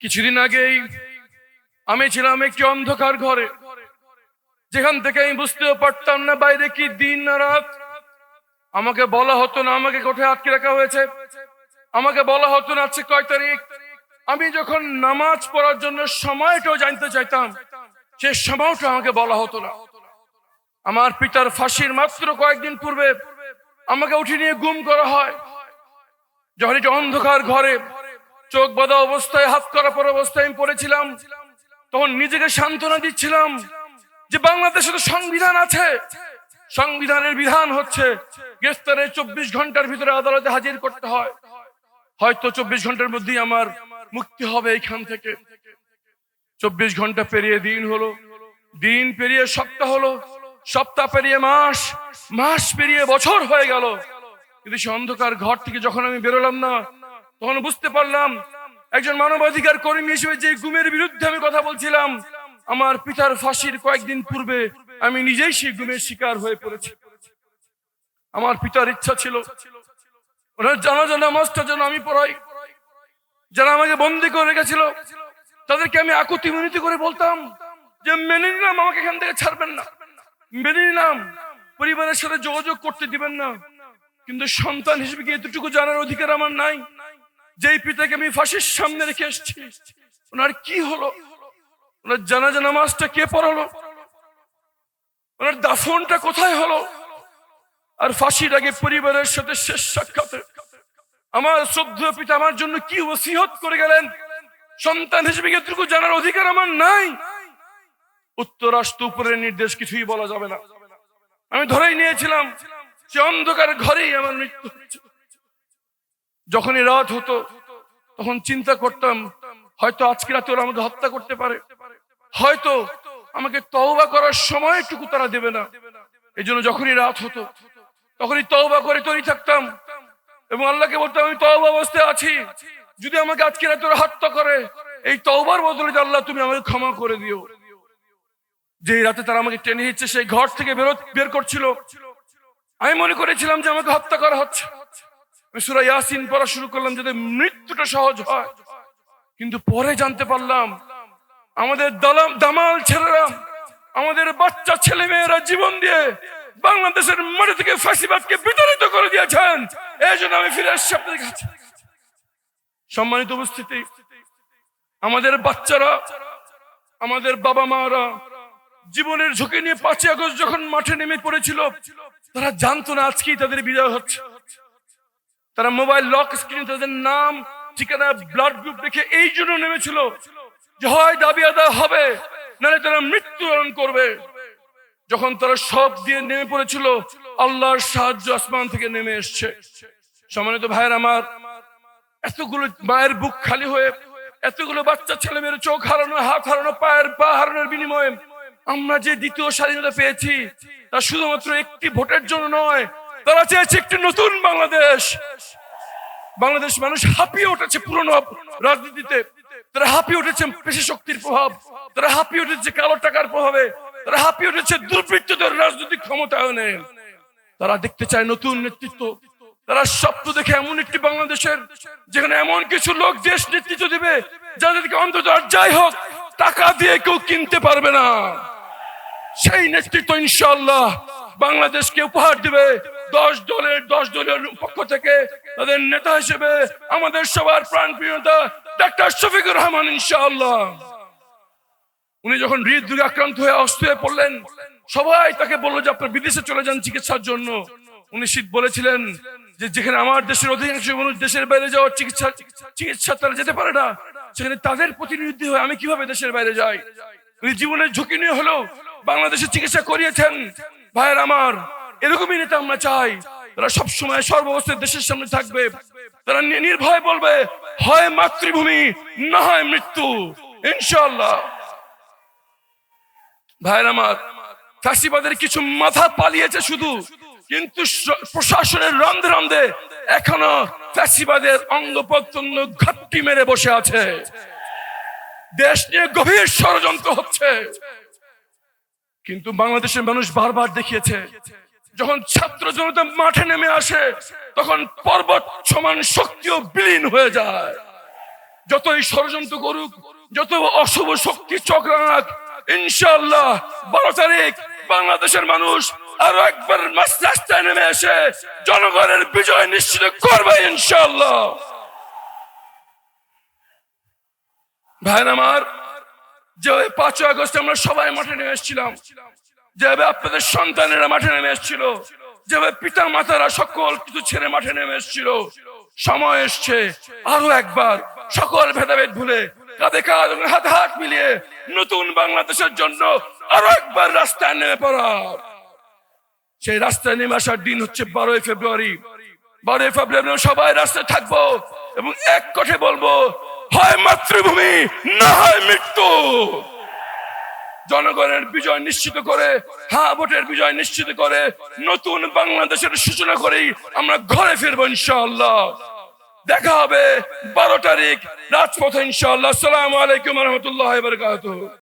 কিছুদিন আগেই আমি ছিলাম একটি অন্ধকার ঘরে, যেখান থেকে আমি বুঝতেও পারতাম না বাইরে কি দিন না রাত। আমাকে বলা হতো না আমাকে কোথায় আটকে রাখা হয়েছে, আমাকে বলা হতো না আজকে কয় তারিখ। আমি যখন নামাজ পড়ার জন্য সময়টাও জানতে চাইতাম, সে সময়টা আমাকে বলা হতো না। আমার পিতার ফাঁসির মাত্র কয়েকদিন পূর্বে আমাকে উঠে নিয়ে গুম করা হয়। যখন একটি অন্ধকার ঘরে চোখ বাঁধা অবস্থায়, হাত করা পর অবস্থায় আমি পড়েছিলাম, তখন নিজেকে সান্ত্বনা দিচ্ছিলাম যে বাংলাদেশে তো সংবিধান আছে, সংবিধানের বিধান হচ্ছে গ্রেফতারের 24 ঘন্টার ভিতরে আদালতে হাজির করতে হয়। হয়তো 24 ঘন্টার মধ্যেই আমার মুক্তি হবে এইখান থেকে। 24 ঘন্টা পেরিয়ে দিন হলো, দিন পেরিয়ে সপ্তাহ হলো, সপ্তাহ পেরিয়ে মাস, মাস পেরিয়ে বছর হয়ে গেল। কিন্তু সে অন্ধকার ঘর থেকে যখন আমি বেরোলাম না, তখন বুঝতে পারলাম একজন মানবাধিকার কর্মী হিসেবে যে গুমের বিরুদ্ধে আমি কথা বলছিলাম, আমার পিতার ফাঁসির কয়েকদিন পূর্বে আমি নিজেই সেই গুমের শিকার হয়ে পড়েছি। আমার পিতার ইচ্ছা ছিল ওনার জানাজা নামাজটা যেন আমি পড়াই। যারা আমাকে বন্দী করে রেখেছিল তাদেরকে আমি আকুতি মিনতি করে বলতাম যে মেনে নিলাম আমাকে এখান থেকে ছাড়বেন না, মেনে নিলাম পরিবারের সাথে যোগাযোগ করতে দিবেন না, কিন্তু সন্তান হিসেবে কি এতটুকু জানার অধিকার আমার নাই? যেই পিতাকে আমি ফাঁসির সামনে রেখে এসেছি, ওনার কি হলো? ওনার জানাজা নামাজটা কে পড়ালো? ওনার দাফনটা কোথায় হলো? আর ফাঁসির আগে পরিবারের সাথে শেষ সাক্ষাতে আমার শ্রদ্ধেয় পিতা আমার জন্য কি ওসিয়ত করে গেলেন, সন্তান হিসেবে এতটুকু জানার অধিকার আমার নাই? উত্তর আসতো উপরের নির্দেশ, কিছুই বলা যাবে না। আমি ধরেই নিয়েছিলাম সে অন্ধকার ঘরেই আমার মৃত্যু হচ্ছে। যখনই রাত হতো তখন চিন্তা করতাম হয়তো আজকে রাতে ওরা আমাকে হত্যা করতে পারে, হয়তো আমাকে তওবা করার সময়টুকু তারা দেবে না। এই জন্য যখনই রাত হতো তখনই তওবা করে তৈরি থাকতাম এবং আল্লাহকে বলতাম আমি তওবা অবস্থায় আছি, যদি আমাকে আজকে রাতে ওরা হত্যা করে এই তওবার বদলে আল্লাহ তুমি আমাকে ক্ষমা করে দিও। যে রাতে তারা আমাকে টেনে হিচ্ছে সেই ঘর থেকে বের করছিল, আমি মনে করেছিলাম যে আমাকে হত্যা করা হচ্ছে। আমি সূরা ইয়াসিন পড়া শুরু করলাম যাতে মৃত্যুটা সহজ হয়, কিন্তু পরে জানতে পারলাম আমাদের দামাল ছেলেরা, আমাদের বাচ্চা ছেলে মেয়েরা জীবন দিয়ে বাংলাদেশের মাটি থেকে ফ্যাসিবাদকে বিতাড়িত করে দিয়েছেন। এই জন্য আমি ফিরে আসছি আপনাদের কাছে। সম্মানিত উপস্থিতি, আমাদের বাচ্চারা, আমাদের বাবা মারা জীবনের ঝুঁকি নিয়ে 5ই আগস্ট যখন মাঠে নেমে পড়েছিল, তারা জানতো না আজকেই তাদের বিজয় হচ্ছে। তারা মোবাইল লক স্ক্রিনে তাদের নাম, ঠিকানা, ব্লাড গ্রুপ দেখে এই জন্য নেমেছিল যে হয় দাবি আদায় হবে, নাহলে তারা মৃত্যুবরণ করবে। যখন তারা সব দিয়ে নেমে পড়েছিল, আল্লাহর সাহায্য আসমান থেকে নেমে এসছে। সম্মানিত ভাইয়ের আমার, এতগুলো মায়ের বুক খালি হয়ে, এতগুলো বাচ্চা ছেলে মেয়ের চোখ হারানো, হাত হারানো, পা হারানোর বিনিময়ে আমরা যে দ্বিতীয় স্বাধীনতা পেয়েছি তা শুধুমাত্র একটি ভোটের জন্য নয়, তারা চেয়েছে একটি নতুন বাংলাদেশ। বাংলাদেশ মানুষ হাঁপিয়ে উঠেছে পুরনো রাজনীতিতে, তারা হাঁপিয়ে উঠেছে পেশি শক্তির প্রভাব, তারা হাঁপিয়ে উঠেছে কালো টাকার প্রভাবে, তারা হাঁপিয়ে উঠেছে দুর্বৃত্তদের রাজনৈতিক ক্ষমতায়নে। তারা দেখতে চায় নতুন নেতৃত্ব। তারা স্বপ্ন দেখে এমন একটি বাংলাদেশের যেখানে এমন কিছু লোক দেশ নেতৃত্ব দিবে যাদেরকে অন্তত আর যাই হোক টাকা দিয়ে কেউ কিনতে পারবে না। সেই নেতৃত্ব ইনশাআল্লাহ বাংলাদেশকে উপহার দিবে 10 দলের পক্ষ থেকে তাদের নেতা হিসেবে আমাদের সবার প্রাণপ্রিয় নেতা ডাক্তার শফিকুর রহমান ইনশাআল্লাহ। উনি যখন হৃদরোগে আক্রান্ত হয়ে অসুস্থ হয়ে পড়লেন, সবাই তাকে বললো যে আপনার বিদেশে চলে যান চিকিৎসার জন্য। উনি বলেছিলেন যে যেখানে আমার দেশের অধিকাংশ মানুষ দেশের বাইরে যাওয়ার চিকিৎসা তারা যেতে পারে না, সেখানে তাদের প্রতিনিধি হয়ে আমি কিভাবে দেশের বাইরে যাই। উনি জীবনের ঝুঁকি নিয়ে হলেও বাংলাদেশে চিকিৎসা করিয়েছেন। ভাইয়ের আমার, এরকমই নেতা আমরা চাই। তারা সবসময় সর্বাবস্থায় দেশের সামনে থাকবে, তারা নির্ভয় বলবে হয় মাতৃভূমি না হয় মৃত্যু ইনশাআল্লাহ। ভাইয়ের আমার, ফ্যাসিবাদের কিছু মাথা পালিয়েছে শুধু, কিন্তু প্রশাসনের রন্ধে রন্ধে এখনো ফ্যাসিবাদের অঙ্গ প্রত্যঙ্গ ঘাপটি মেরে বসে আছে। দেশ নিয়ে গভীর ষড়যন্ত্র হচ্ছে। কিন্তু বাংলাদেশের মানুষ বারবার দেখিয়েছে যখন ছাত্র জনতা মাঠে নেমে আসে তখন পর্বত সমান শক্তিও বিলীন হয়ে যায়। যতই ষড়যন্ত্র করুক, যত অশুভ শক্তি চক্রাক, ইনশাআল্লাহ 12 তারিখ বাংলাদেশের মানুষ আরো একবার রাস্তায় নেমে এসে জনগণের বিজয় নিশ্চিত করবে ইনশাআল্লাহ। ভাইরা আমার, যে 5 আগস্ট আমরা সবাই মাঠে নেমে এসেছিলাম, যেভাবে আপনাদের সন্তানেরা মাঠে নেমে এসেছিল, যেভাবে পিতা মাতারা সকল কিছু ছেড়ে মাঠে নেমে এসেছিল, সময় এসছে আরো একবার সকল ভেদাভেদ ভুলে কাঁধে কাঁধ হাতে হাত মিলিয়ে নতুন বাংলাদেশের জন্য আরো একবার রাস্তায় নেমে পড়া। সেই রাস্তায় নেমে আসার দিন হচ্ছে 12 ফেব্রুয়ারি। 12 ফেব্রুয়ারি সবাই রাস্তায় থাকবো এবং এক কথায় বলবো, হয় মাতৃভূমি না হয় মৃত্যু। জনগণের বিজয় নিশ্চিত করে, হ্যাঁ ভোটের বিজয় নিশ্চিত করে নতুন বাংলাদেশের সূচনা করেই আমরা ঘরে ফিরবো ইনশাআল্লাহ। দেখা হবে 12 তারিখ রাজপথে ইনশাআল্লাহ। আসসালামু আলাইকুম ওয়া রাহমাতুল্লাহি ওয়া বারাকাতুহু।